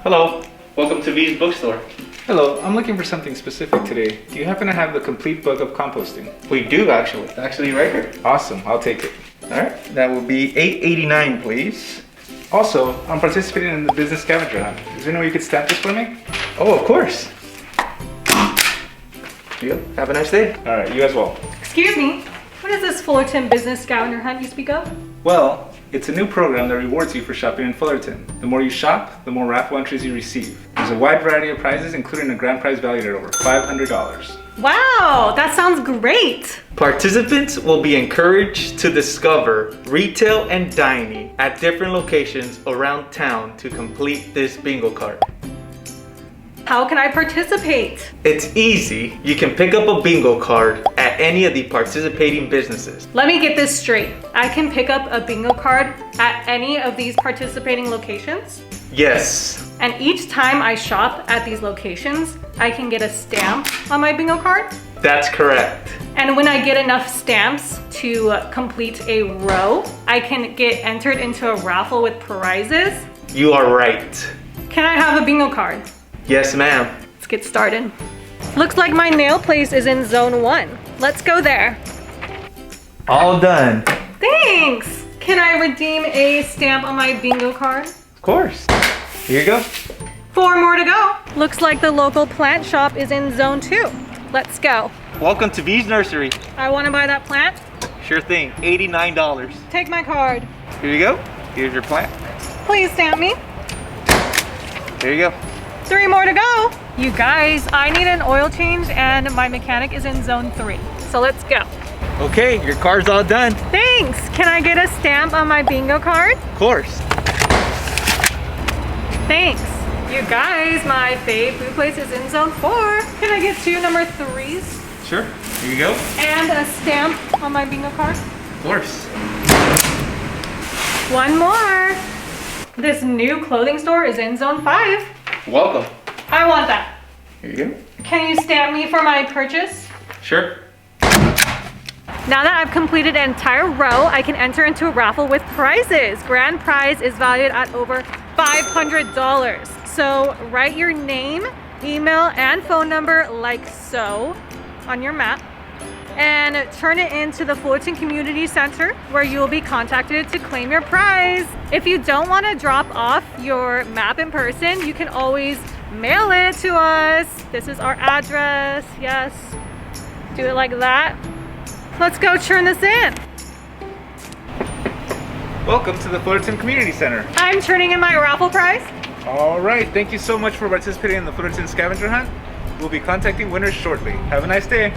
Hello, welcome to V's bookstore. Hello, I'm looking for something specific today. Do you happen to have the complete book of composting? We do actually. It's actually right here. Awesome, I'll take it. Alright, that will be $8.89 please. Also, I'm participating in the Business Scavenger Hunt. Is there any way you could stamp this for me? Oh, of course. Here you go. Have a nice day. Alright, you as well. Excuse me, what is this Fullerton Business Scavenger Hunt you speak of? Well, it's a new program that rewards you for shopping in Fullerton. The more you shop, the more raffle entries you receive. There's a wide variety of prizes, including a grand prize valued at over $500. Wow, that sounds great! Participants will be encouraged to discover retail and dining at different locations around town to complete this bingo card. How can I participate? It's easy. You can pick up a bingo card at any of the participating businesses. Let me get this straight. I can pick up a bingo card at any of these participating locations? Yes. And each time I shop at these locations, I can get a stamp on my bingo card? That's correct. And when I get enough stamps to complete a row, I can get entered into a raffle with prizes? You are right. Can I have a bingo card? Yes, ma'am. Let's get started. Looks like my nail place is in zone 1. Let's go there. All done. Thanks! Can I redeem a stamp on my bingo card? Of course. Here you go. 4 more to go. Looks like the local plant shop is in zone 2. Let's go. Welcome to V's Nursery. I want to buy that plant. Sure thing, $89. Take my card. Here you go. Here's your plant. Please stamp me. There you go. 3 more to go. You guys, I need an oil change and my mechanic is in zone 3. So let's go. Okay, your card's all done. Thanks. Can I get a stamp on my bingo card? Of course. Thanks. You guys, my fave food place is in zone 4. Can I get 2 number 3s? Sure. Here you go. And a stamp on my bingo card? Of course. 1 more. This new clothing store is in zone 5. Welcome. I want that. Here you go. Can you stamp me for my purchase? Sure. Now that I've completed an entire row, I can enter into a raffle with prizes. Grand prize is valued at over $500. So write your name, email, and phone number like so on your map and turn it into the Fullerton Community Center where you will be contacted to claim your prize. If you don't want to drop off your map in person, you can always mail it to us. This is our address. Yes, do it like that. Let's go turn this in. Welcome to the Fullerton Community Center. I'm turning in my raffle prize. Alright, thank you so much for participating in the Fullerton Scavenger Hunt. We'll be contacting winners shortly. Have a nice day.